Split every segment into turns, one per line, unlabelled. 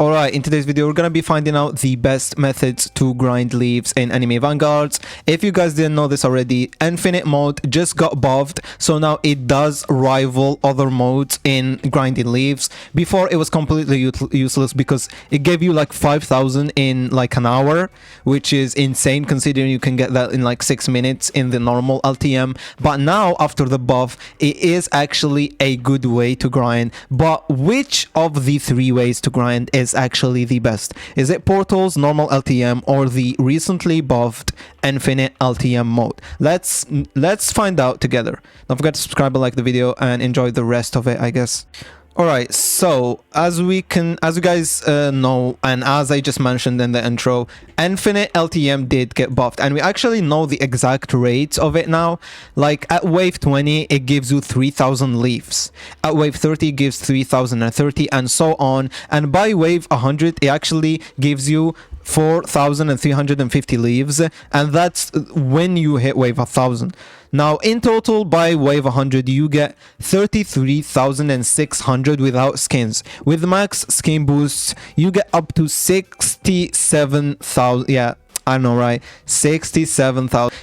Alright, in today's video we're gonna be finding out the best methods to grind leaves in Anime Vanguards. If you guys didn't know this already, Infinite mode just got buffed, so now it does rival other modes in grinding leaves. Before it was completely useless because it gave you like 5,000 in like an hour, which is insane considering you can get that in like 6 minutes in the normal LTM. But now after the buff, it is actually a good way to grind. But which of the 3 ways to grind is actually the best? Is it portals, normal LTM, or the recently buffed infinite LTM mode? Let's find out together. Don't forget to subscribe and like the video and enjoy the rest of it, I guess. Alright, so as you guys know, and as I just mentioned in the intro, Infinite LTM did get buffed, and we actually know the exact rates of it now. Like at wave 20 it gives you 3,000 leaves, at wave 30 it gives 3,030, and so on, and by wave 100 it actually gives you 4,350 leaves, and that's when you hit wave 1,000. Now in total by wave 100 you get 33,600 without skins. With max skin boosts you get up to 67,000. yeah, I know, right?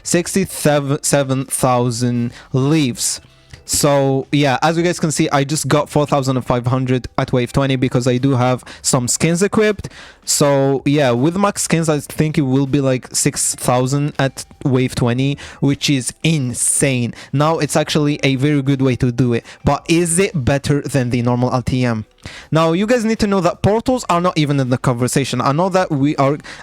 67,000 leaves. So yeah, as you guys can see, I just got 4,500 at wave 20 because I do have some skins equipped. So yeah, with max skins I think it will be like 6,000 at wave 20, which is insane. Now it's actually a very good way to do it, but is it better than the normal LTM? Now you guys need to know that portals are not even in the conversation. I know that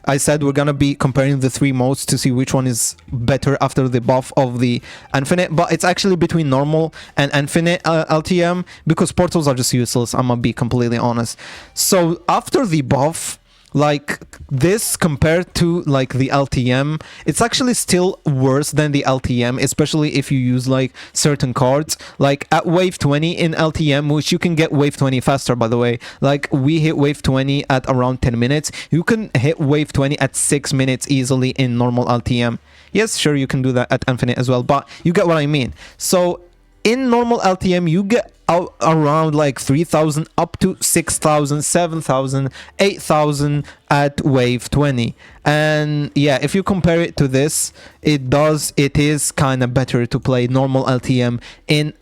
I said we're gonna be comparing the 3 modes to see which one is better after the buff of the infinite, but it's actually between normal and infinite LTM, because portals are just useless, I'm gonna be completely honest. So after the buff, like this compared to like the LTM, it's actually still worse than the LTM, especially if you use like certain cards. Like at wave 20 in LTM, which you can get wave 20 faster, by the way, like we hit wave 20 at around 10 minutes, you can hit wave 20 at 6 minutes easily in normal LTM. Yes, sure, you can do that at infinite as well, but you get what I mean. So in normal LTM you get around like 3,000 up to 6,000, 7,000, 8,000 at wave 20. And yeah, if you compare it to this, it is kind of better to play normal LTM in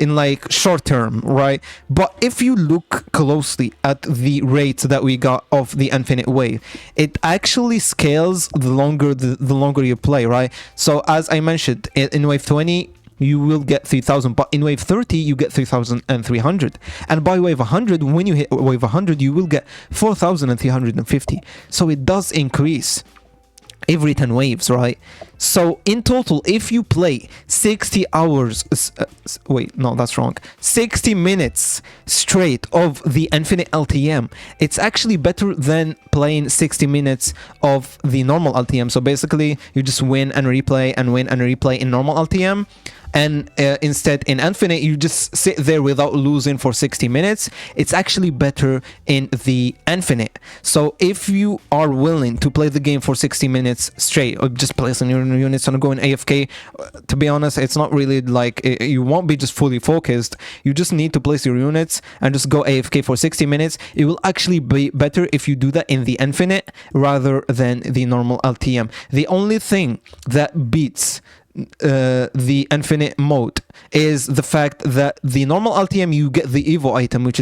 like short term, right? But if you look closely at the rates that we got of the infinite wave, it actually scales the longer you play, right? So as I mentioned, in wave 20 you will get 3,000, but in wave 30 you get 3,300, and by wave 100, when you hit wave 100, you will get 4,350. So it does increase every 10 waves, right? So in total, if you play 60 hours, wait, no, that's wrong, 60 minutes straight of the infinite LTM, it's actually better than playing 60 minutes of the normal LTM. So basically you just win and replay and win and replay in normal LTM, and instead in infinite you just sit there without losing for 60 minutes. It's actually better in the infinite. So if you are willing to play the game for 60 minutes straight, or just placing your units and going AFK, to be honest, it's not really like you won't be just fully focused. You just need to place your units and just go AFK for 60 minutes. It will actually be better if you do that in the infinite rather than the normal LTM. The only thing that beats the infinite mode is the fact that the normal LTM you get the Evo item, which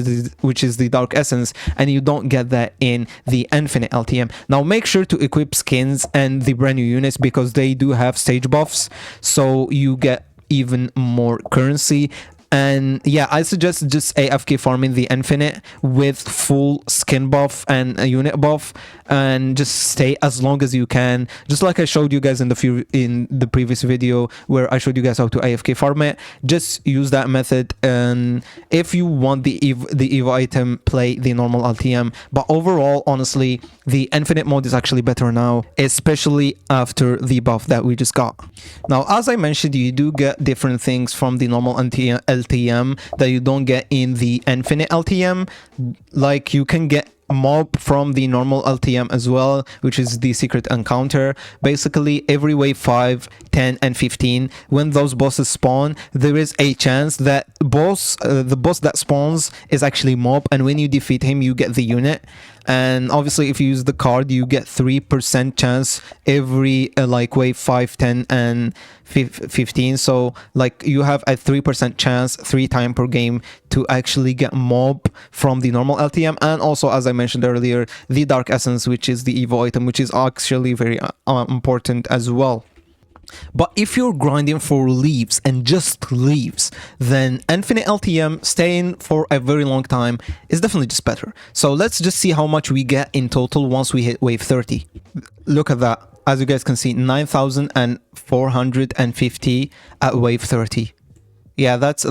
is the Dark Essence, and you don't get that in the infinite LTM. Now make sure to equip skins and the brand new units because they do have stage buffs, so you get even more currency. And yeah, I suggest just AFK farming the infinite with full skin buff and a unit buff, and just stay as long as you can, just like I showed you guys in the previous video where I showed you guys how to AFK farm it. Just use that method, and if you want the Evo item, play the normal LTM. But overall, honestly, the infinite mode is actually better now, especially after the buff that we just got. Now, as I mentioned, you do get different things from the normal LTM that you don't get in the infinite LTM. Like you can get mob from the normal LTM as well, which is the secret encounter. Basically, every wave 5, 10, and 15, when those bosses spawn, there is a chance that the boss that spawns is actually mob, and when you defeat him, you get the unit. And obviously, if you use the card, you get 3% chance every like wave 5, 10, and 15. So like you have a 3% chance 3 times per game to actually get mob from the normal LTM. And also, as I mentioned earlier, the Dark Essence, which is the Evo item, which is actually very important as well. But if you're grinding for leaves and just leaves, then infinite LTM, staying for a very long time, is definitely just better. So let's just see how much we get in total once we hit wave 30. Look at that. As you guys can see, 9,450 at wave 30. Yeah, that's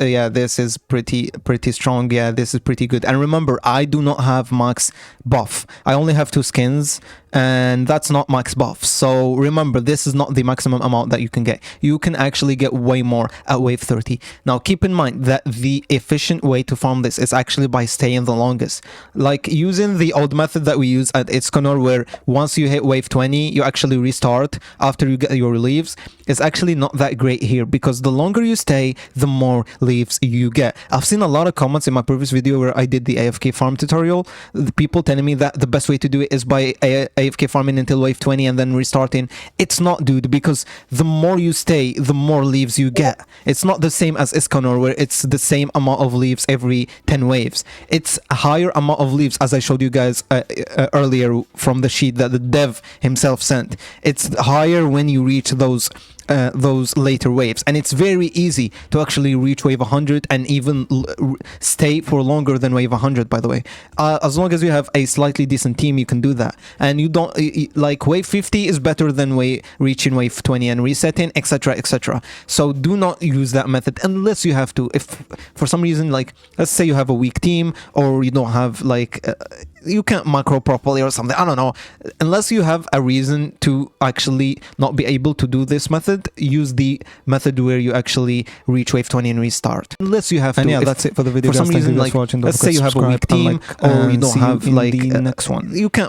yeah, this is pretty strong. Yeah, this is pretty good. And remember, I do not have max buff. I only have 2 skins, and that's not max buff. So remember, this is not the maximum amount that you can get. You can actually get way more at wave 30. Now keep in mind that the efficient way to farm this is actually by staying the longest, like using the old method that we use at Iskanor, where once you hit wave 20 you actually restart after you get your leaves. It's actually not that great here, because the longer you stay, the more leaves you get. I've seen a lot of comments in my previous video where I did the AFK farm tutorial, the people telling me that the best way to do it is by AFK farming until wave 20 and then restarting. It's not, dude, because the more you stay, the more leaves you get. It's not the same as Iskanor, where it's the same amount of leaves every 10 waves. It's a higher amount of leaves, as I showed you guys earlier from the sheet that the dev himself sent. It's higher when you reach those later waves, and it's very easy to actually reach wave 100 and even stay for longer than wave 100, by the way. As long as you have a slightly decent team, you can do that. And you don't like wave 50 is better than reaching wave 20 and resetting, etc, etc. So do not use that method unless you have to. If for some reason, like let's say you have a weak team, or you don't have like you can't macro properly or something, I don't know, unless you have a reason to actually not be able to do this method, use the method where you actually reach wave 20 and restart. Unless you have to. And yeah, that's it for the video.
For some reason, like,
let's say you have a weak team, or you don't have like
the next one.
You can't